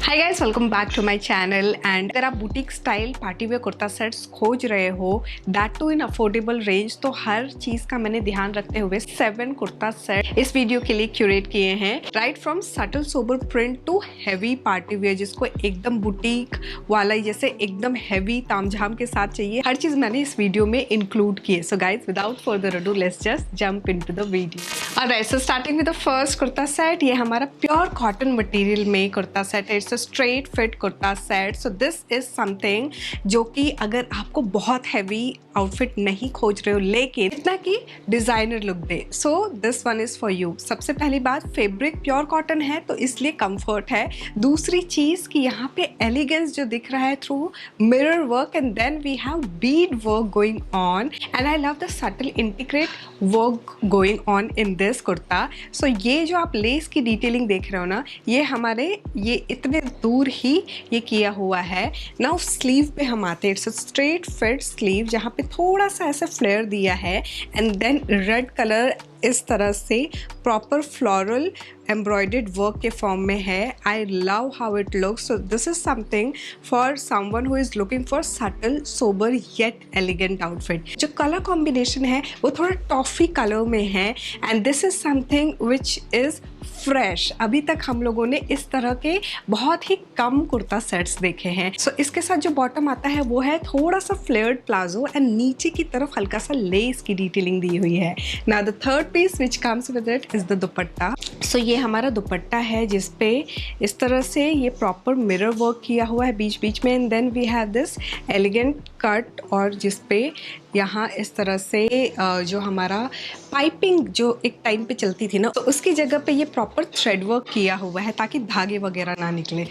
Hi guys, welcome back to my channel. And अगर आप boutique style party wear kurta sets खोज रहे हो, that too in affordable range, तो हर चीज़ का मैंने ध्यान रखते हुए 7 कुर्ता सेट इस वीडियो के लिए क्यूरेट किए हैं। Right from subtle sober print to heavy party wear, जिसको एकदम बुटीक वाला जैसे एकदम हैवी तामझाम के साथ चाहिए, हर चीज़ मैंने इस वीडियो में इंक्लूड की है। So guys, without further ado, let's just jump into the video. Alright, so starting with the first kurta set. ये हमारा प्योर कॉटन मटेरियल में कुर्ता सेट है। It's a straight fit kurta set. So this is something जो कि अगर आपको बहुत heavy outfit नहीं खोज रहे हो लेकिन इतना कि designer look they, so this one is for you. सबसे पहली बात, फैब्रिक प्योर कॉटन है तो इसलिए कंफर्ट है। दूसरी चीज कि यहाँ पे एलिगेंस जो दिख रहा है through mirror work, and then we have bead work going on, and I love the subtle integrate work going on in this kurta. So ये जो आप लेस की डिटेलिंग देख रहे हो ना, ये इतने दूर ही ये किया हुआ है। नाउ स्लीव पे हम आते हैं। It's a straight fit sleeve जहाँ पे थोड़ा सा ऐसे फ्लेयर दिया है, एंड देन रेड कलर इस तरह से प्रॉपर फ्लोरल एम्ब्रॉयडर्ड वर्क के फॉर्म में है। I love how it looks. So this is something for someone who is looking for subtle sober yet elegant outfit. जो कलर कॉम्बिनेशन है वो थोड़ा टॉफी कलर में है, and this is something which is fresh. अभी तक हम लोगों ने इस तरह के बहुत ही कम कुर्ता सेट्स देखे हैं। सो इसके साथ जो बॉटम आता है वो है थोड़ा सा फ्लेयर्ड प्लाजो, एंड नीचे की तरफ हल्का सा लेस की डिटेलिंग दी हुई है। Now the third piece which comes with it is the dupatta. So ये हमारा दुपट्टा है जिसपे इस तरह से ये प्रॉपर मिरर वर्क किया हुआ है बीच बीच में, and then we have this elegant cut, और जिसपे यहाँ इस तरह से जो हमारा पाइपिंग जो एक टाइम पे चलती थी ना, तो उसकी जगह पे ये प्रॉपर थ्रेड वर्क किया हुआ है ताकि धागे वगैरह ना निकले।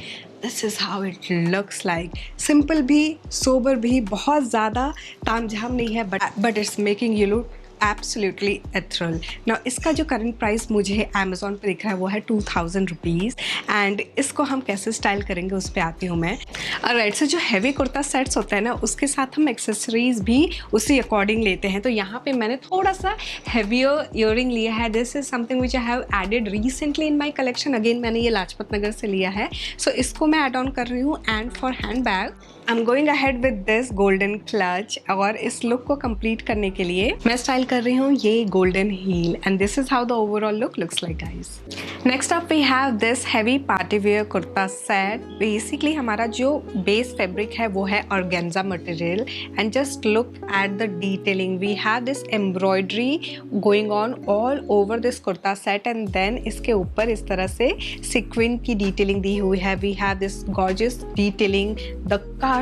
This is how it looks like. Simple भी, सोबर भी, बहुत ज़्यादा तामझाम नहीं है, but it's making you look absolutely ethereal. Now इसका जो करंट प्राइस मुझे अमेजोन पे दिख रहा है वो है 2000 रुपीज़, एंड इसको हम कैसे स्टाइल करेंगे उस पर आती हूँ मैं। ऑलराइट, सो जो हैवी कुर्ता सेट्स होता है ना, उसके साथ हम एक्सेसरीज भी उसी अकॉर्डिंग लेते हैं। तो यहाँ पे मैंने थोड़ा सा हैवियर ईयरिंग लिया है। This is something which I have added recently in my collection. Again मैंने ये लाजपत नगर से लिया है, सो इसको मैं एड ऑन कर रही हूँ। And for hand bag I am going ahead with this golden clutch, और इस लुक को कंप्लीट करने के लिए मैं स्टाइल कर रही हूँ ये golden heel, and this is how the overall look looks like guys. Next up we have this heavy party wear kurta set. Basically हमारा जो बेस फैब्रिक है वो है organza material, and just look at the detailing. We have this embroidery going on all over this kurta set, and then इसके ऊपर इस तरह से सिक्विन की डिटेलिंग दी हुई है। We have this gorgeous detailing, the cut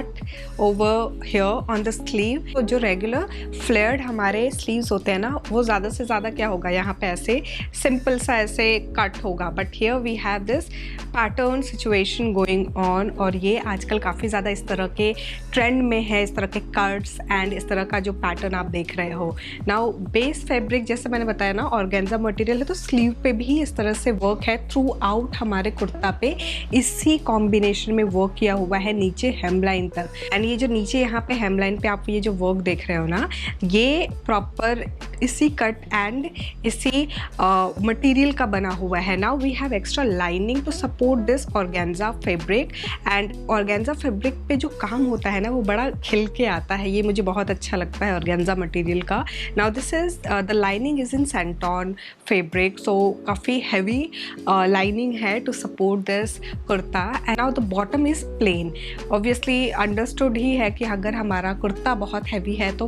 over here on the sleeve. तो जो रेगुलर फ्लेयर्ड हमारे स्लीव्स होते हैं ना, वो ज़्यादा से ज़्यादा क्या होगा, यहाँ पे ऐसे सिंपल सा ऐसे कट होगा, but here we have this pattern situation going on. और ये आजकल काफ़ी ज़्यादा इस तरह के ट्रेंड में है, इस तरह के कट्स एंड इस तरह का जो पैटर्न आप देख रहे हो। नाउ बेस फैब्रिक जैसे मैंने बताया ना ऑर्गेन्जा मटेरियल है, तो स्लीव पे भी इस तरह से वर्क है। थ्रू आउट हमारे कुर्ता पे इसी कॉम्बिनेशन में वर्क किया हुआ है नीचे हेमलाइन तक। एंड ये जो नीचे यहाँ पे हेमलाइन पे आप ये जो वर्क देख रहे हो ना, ये प्रॉपर इसी कट एंड इसी मटेरियल का बना हुआ है। Now we have extra lining to support this organza fabric, and organza fabric पे जो काम होता है ना वो बड़ा खिल के आता है। ये मुझे बहुत अच्छा लगता है ऑर्गेन्जा मटेरियल का। Now this is the lining is in santoon fabric, so काफ़ी हैवी लाइनिंग है to support this kurta. And now the bottom is plain. Obviously understood ही है कि अगर हमारा कुर्ता बहुत हैवी है तो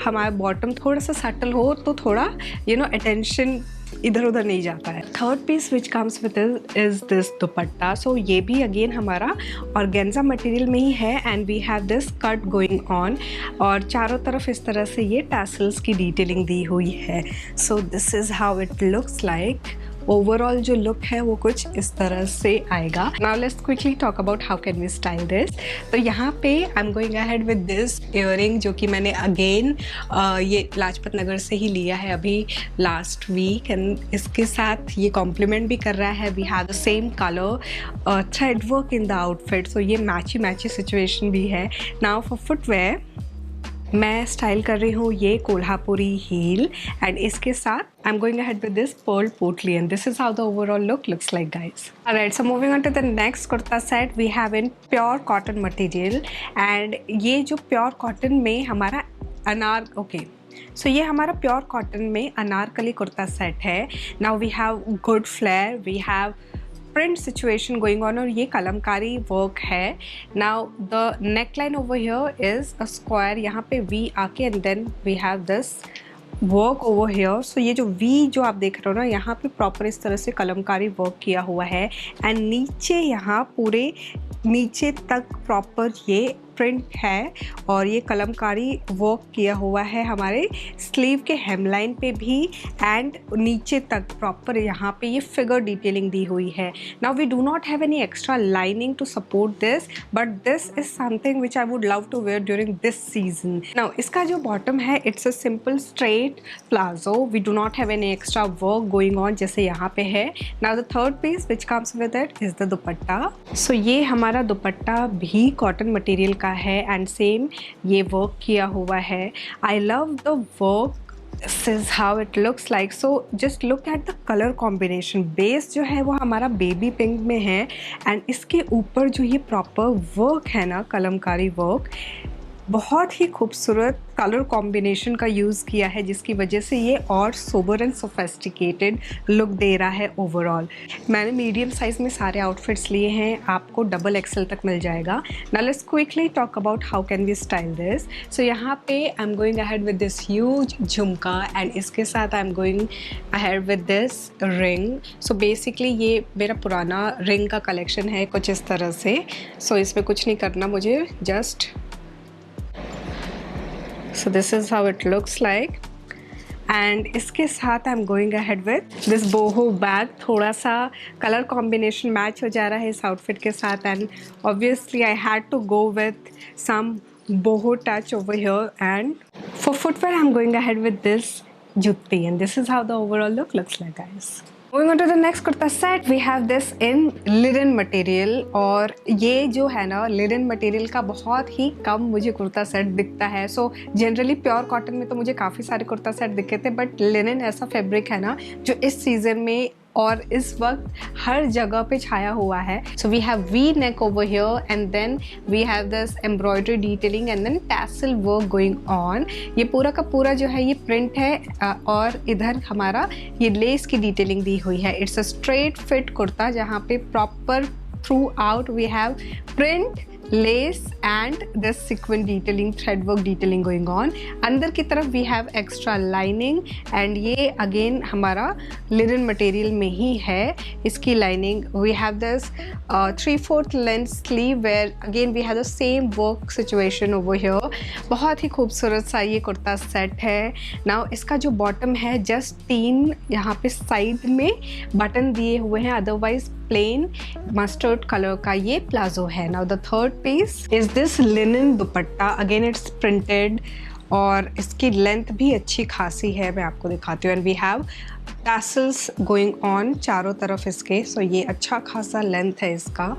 हमारा बॉटम थोड़ा सा सटल हो तो थोड़ा अटेंशन इधर उधर नहीं जाता है। Third piece which comes with is this dupatta. So ये भी अगेन हमारा ऑर्गेन्जा मटेरियल में ही है, and we have this cut going on, और चारों तरफ इस तरह से ये टैसल्स की डिटेलिंग दी हुई है। So this is how it looks like. Overall जो लुक है वो कुछ इस तरह से आएगा। Now let's quickly talk about how can we style this. तो यहाँ पे I am going ahead with this earring, जो कि मैंने अगेन ये लाजपत नगर से ही लिया है अभी लास्ट वीक, एंड इसके साथ ये कॉम्प्लीमेंट भी कर रहा है। We have the same colour thread work in the outfit, so ये मैची सिचुएशन भी है। नाउ फॉर फुटवेयर मैं स्टाइल कर रही हूँ ये कोल्हापुरी हील एंड इसके साथ I am going ahead with this pearl potli and this is how the overall look looks like guys. Alright, so moving on to the next kurta set we have in pure cotton material and ये जो pure cotton में हमारा सो ये हमारा pure cotton में Anarkali kurta set है. Now we have good flare, we have print situation going on और ये कलमकारी वर्क है. Now the neck line over here is a square, यहाँ पे वी आके and then we have this work over here. So ये जो we जो आप देख रहे हो ना, यहाँ पे प्रॉपर इस तरह से कलमकारी वर्क किया हुआ है एंड नीचे यहाँ पूरे नीचे तक प्रॉपर ये प्रिंट है और ये कलमकारी वर्क किया हुआ है हमारे स्लीव के हेमलाइन पे भी एंड नीचे तक प्रॉपर यहाँ पे ये फिगर डिटेलिंग दी हुई है. Now we do not have any extra lining to support this but this is something which I would love to wear during this season. Now इसका जो बॉटम है it's a simple straight palazzo, we do not have any extra work going on जैसे यहाँ पे है. Now the third piece which comes with it is the dupatta. So ये हमारा दुपट्टा भी कॉटन मटेरियल का है एंड सेम ये वर्क किया हुआ है. I love the work, this is how it looks like. So just look at the colour combination. Base जो है वो हमारा बेबी पिंक में है एंड इसके ऊपर जो ये प्रॉपर वर्क है ना, कलमकारी वर्क, बहुत ही खूबसूरत कलर कॉम्बिनेशन का यूज़ किया है जिसकी वजह से ये और सोबर एंड सोफेस्टिकेटेड लुक दे रहा है ओवरऑल. मैंने मीडियम साइज़ में सारे आउटफिट्स लिए हैं, आपको डबल एक्सेल तक मिल जाएगा. Now let's quickly talk about how can we style this. So यहाँ पे I am going ahead with this huge jhumka and इसके साथ I am going ahead with this ring. So basically ये मेरा पुराना रिंग का कलेक्शन है कुछ इस तरह से. सो इसमें कुछ नहीं करना मुझे, just so this is how it looks like and इसके साथ I am going ahead with this boho bag. थोड़ा सा कलर कॉम्बिनेशन मैच हो जा रहा है इस आउटफिट के साथ and obviously I had to go with some boho touch over here. And for footwear I'm going ahead with this jutti and this is how the overall look looks like guys. Moving on to the next kurta set, we have this in linen material और ये जो है ना linen material का बहुत ही कम मुझे kurta set दिखता है. सो जनरली प्योर कॉटन में तो मुझे काफ़ी सारे कुर्ता सेट दिखे थे बट लिनन ऐसा फैब्रिक है ना जो इस सीज़न में और इस वक्त हर जगह पे छाया हुआ है. So we have V neck over here and then we have this embroidery detailing and then tassel work going on. ये पूरा का पूरा जो है ये प्रिंट है और इधर हमारा ये लेस की डिटेलिंग दी हुई है. It's a straight fit kurta जहाँ पे proper throughout we have print, lace and this sequence detailing, thread work detailing going on. अंदर की तरफ we have extra lining and ये अगेन हमारा लिनन मटेरियल में ही है इसकी lining. We have this 3/4 length sleeve where again we have the same work situation over here. बहुत ही खूबसूरत सा ये कुर्ता सेट है. नाउ इसका जो बॉटम है जस्ट 3 यहाँ पे साइड में बटन दिए हुए हैं, अदरवाइज प्लेन मस्टर्ड कलर का ये प्लाजो है. Now the third piece is this linen dupatta. Again it's printed और इसकी लेंथ भी अच्छी खासी है, मैं आपको दिखाती हूँ. And we have tassels going on चारों तरफ इसके. सो ये अच्छा खासा लेंथ है इसका,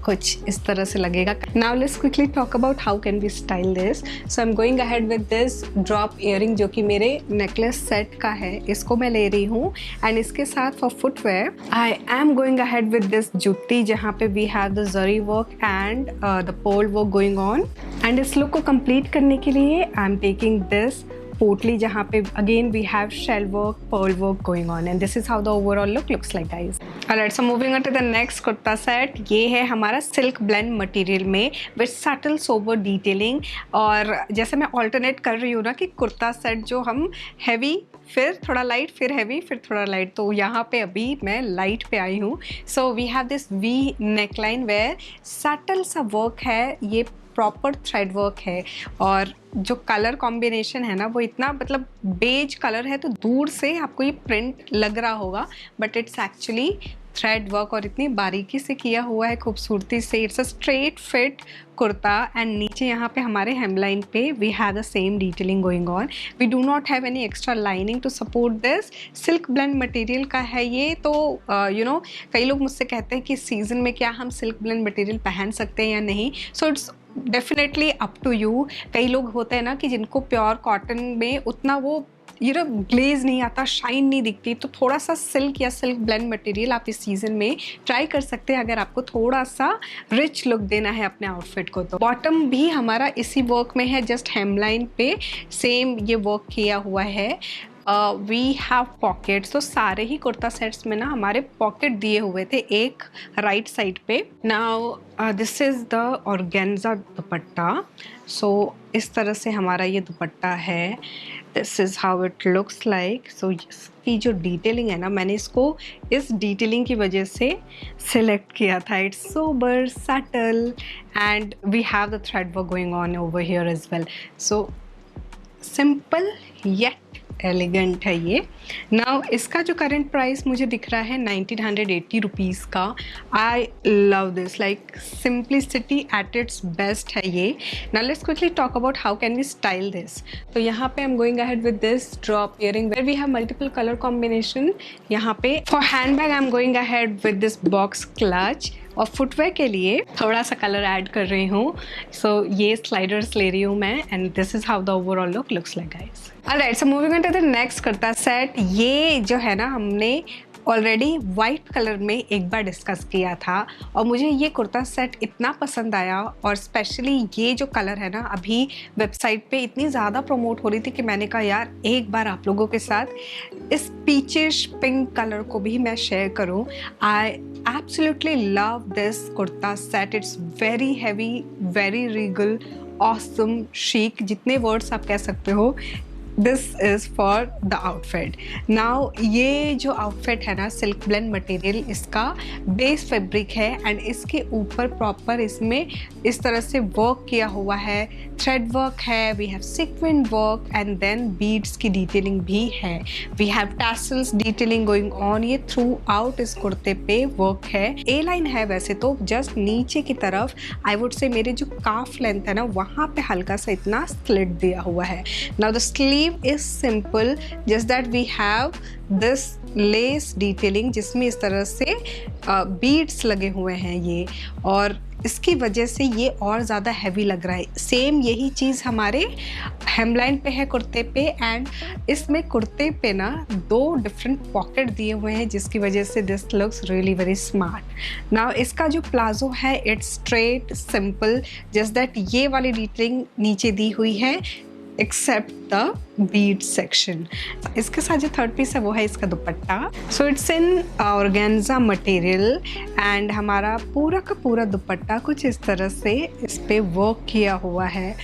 कुछ इस तरह से लगेगा. Now let's quickly talk about how can we style this. So I am going ahead with this drop earring जो कि मेरे नेकलेस सेट का है, इसको मैं ले रही हूँ. एंड इसके साथ for footwear I am going ahead with this jutti जहाँ पे we have the zari work and the pearl work going on. And इस लुक को कंप्लीट करने के लिए I am taking this potli जहाँ पे again we have shell work, pearl work going on and this is how the overall look looks like guys. Alright, so moving on to the next kurta set. ये है हमारा silk blend material में with subtle sober detailing. और जैसे मैं alternate कर रही हूँ ना कि कुर्ता सेट जो हम हैवी फिर थोड़ा लाइट फिर हैवी फिर थोड़ा लाइट, तो यहाँ पे अभी मैं लाइट पे आई हूँ. So we have this V neckline where subtle सा वर्क है, ये प्रॉपर थ्रेड वर्क है और जो कलर कॉम्बिनेशन है ना वो इतना मतलब बेज कलर है तो दूर से आपको ये प्रिंट लग रहा होगा but it's actually thread work और इतनी बारीकी से किया हुआ है खूबसूरती से. It's a straight fit kurta and नीचे यहाँ पे हमारे हेमलाइन पे we have the same detailing going on. We do not have any extra lining to support this. Silk blend material का है ये, तो यू नो कई लोग मुझसे कहते हैं कि सीजन में क्या हम सिल्क ब्लेंड मटेरियल पहन सकते हैं या नहीं. So it's definitely up to you. कई लोग होते हैं ना कि जिनको प्योर कॉटन में उतना वो ग्लेज नहीं आता, शाइन नहीं दिखती, तो थोड़ा सा सिल्क या सिल्क ब्लेंड मटेरियल आप इस सीज़न में ट्राई कर सकते हैं अगर आपको थोड़ा सा रिच लुक देना है अपने आउटफिट को। तो बॉटम भी हमारा इसी वर्क में है, जस्ट हेमलाइन पे सेम ये वर्क किया हुआ है। वी हैव पॉकेट्स, तो सारे ही कुर्ता सेट्स में ना हमारे पॉकेट दिए हुए थे एक राइट साइड पे। Now this is the organza dupatta. So इस तरह से हमारा ये दुपट्टा है। This is how it looks like. So इसकी जो डिटेलिंग है ना, मैंने इसको इस डिटेलिंग की वजह से सिलेक्ट किया था। It's sober, subtle and we have the thread work going on over here as well. So simple yet elegant है ये। नाउ इसका जो करंट प्राइस मुझे दिख रहा है 1980 रुपीज़ का। I love this, like simplicity at its best है ये। Now let's quickly talk about how can we style this. तो यहाँ पे I am going ahead with this drop earring where we have multiple colour combination. यहाँ पे for hand bag I am going ahead with this box clutch, और footwear के लिए थोड़ा सा कलर ऐड कर रही हूँ। सो ये स्लाइडर्स ले रही हूँ मैं, and this is how the overall look looks like guys. Alright, so moving on to the next kurta set. ये जो है ना, हमने ऑलरेडी वाइट कलर में एक बार डिस्कस किया था, और मुझे ये कुर्ता सेट इतना पसंद आया, और स्पेशली ये जो कलर है ना, अभी वेबसाइट पे इतनी ज़्यादा प्रमोट हो रही थी कि मैंने कहा यार एक बार आप लोगों के साथ इस पीचिश पिंक कलर को भी मैं शेयर करूं। I absolutely love this kurta set. It's very heavy, very Regal, awesome, chic, जितने वर्ड्स आप कह सकते हो। This is for the outfit. Now ये जो आउटफिट है ना, सिल्क ब्लेंड मटेरियल इसका बेस फैब्रिक है, एंड इसके ऊपर प्रॉपर इसमें इस तरह से वर्क किया हुआ है, थ्रेड वर्क है, we have sequent work, and then beads की डिटेलिंग भी है। We have tassels detailing going on. ये थ्रू आउट इस कुर्ते पे वर्क है। ए लाइन है वैसे तो, जस्ट नीचे की तरफ आई वुड से मेरे जो काफ लेंथ है ना, वहाँ पे हल्का सा इतना स्लिट दिया हुआ है। Now the sleeve is simple, just that we have this lace detailing जिसमें इस तरह से बीड्स लगे हुए हैं ये, और इसकी वजह से ये और ज़्यादा हैवी लग रहा है। सेम यही चीज़ हमारे हेमलाइन पे है कुर्ते पे, एंड इसमें कुर्ते पे ना 2 डिफरेंट पॉकेट दिए हुए हैं, जिसकी वजह से this looks really very smart. Now इसका जो प्लाजो है it's straight simple, just that ये वाली डिटेलिंग नीचे दी हुई है एक्सेप्ट द बीड सेक्शन। इसके साथ जो थर्ड पीस है वो है इसका दुपट्टा। So it's in organza material, and हमारा पूरा का पूरा दुपट्टा कुछ इस तरह से इस पे वर्क किया हुआ है।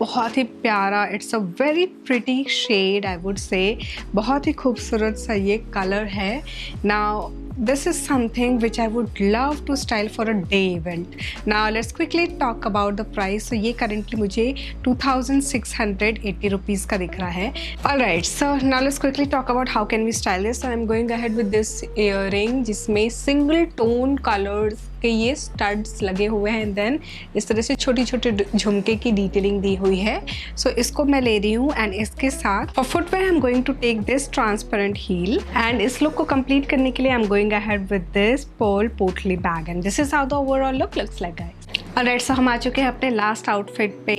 बहुत ही प्यारा, it's a very pretty shade I would say. बहुत ही खूबसूरत सा ये कलर है। Now this is something which I would love to style for a day event. Now let's quickly talk about the price. So ये currently मुझे 2680 rupees का दिख रहा है। Alright, so now let's quickly talk about how can we style this. So I'm going ahead with this earring जिसमें single tone colors के ये studs लगे हुए हैं, देन इस तरह से छोटी छोटी झुमके की डिटेलिंग दी हुई है। सो इसको मैं ले रही हूँ, एंड इसके साथ for footwear I am going to take this transparent heel, and इस लुक को कंप्लीट करने के लिए I am going ahead with this pearl potli bag, and this is how the overall look looks like guys. Alright, so हम आ चुके हैं अपने लास्ट आउटफिट पे,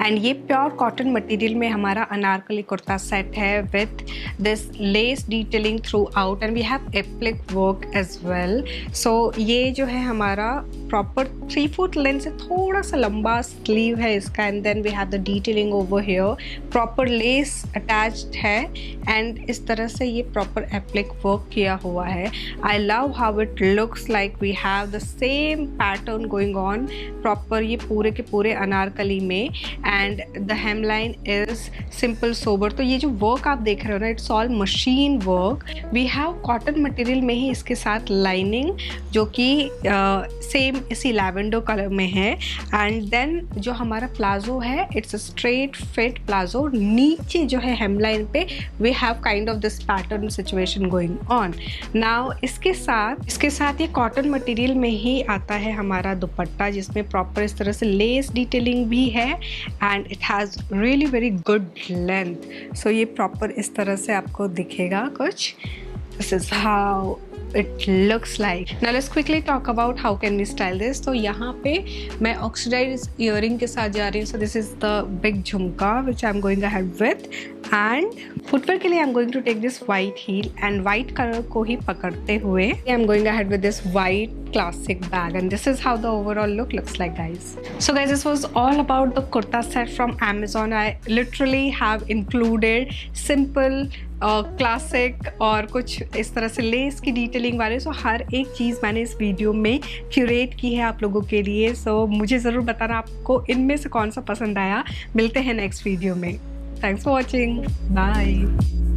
एंड ये प्योर कॉटन मटेरियल में हमारा अनारकली कुर्ता सेट है with this lace detailing throughout, and we have applique work as well. So ये जो है हमारा प्रॉपर 3 फुट लेंथ से थोड़ा सा लंबा स्लीव है इसका, and then we have the detailing over here, proper lace attached है, एंड इस तरह से ये प्रॉपर एप्लिक वर्क किया हुआ है। I love how it looks like we have the same pattern going on proper ये पूरे के पूरे अनारकली में, and the hemline is simple sober. तो ये जो वर्क आप देख रहे हो ना, it's all machine work. We have cotton material में ही इसके साथ लाइनिंग जो कि सेम इसी लैवेंडर कलर में है, एंड देन जो हमारा प्लाजो है it's a straight fit palazzo. नीचे जो है हेमलाइन पे we have kind of this pattern situation going on. Now इसके साथ ये कॉटन मटेरियल में ही आता है हमारा दुपट्टा, जिसमें प्रॉपर इस तरह से लेस डिटेलिंग भी है, and it has really very good length. So ये प्रॉपर इस तरह से आपको दिखेगा कुछ। This is how it looks like. Now let's quickly talk about how can we style this. तो यहाँ पे मैं oxidized earring के साथ जा रही हूँ. So this is the big झुमका which I'm going ahead with. And footwear के लिए I'm going to take this white heel and white color को ही पकड़ते हुए I'm going ahead with this white classic bag, and this is how the overall look looks like, guys. So guys, this was all about the kurta set from Amazon. I literally have included simple classic और कुछ इस तरह से less की detailing वाले. सो हर एक चीज़ मैंने इस वीडियो में क्यूरेट की है आप लोगों के लिए. सो मुझे ज़रूर बताना आपको इनमें से कौन सा पसंद आया. मिलते हैं नेक्स्ट वीडियो में. Thanks for watching. बाय.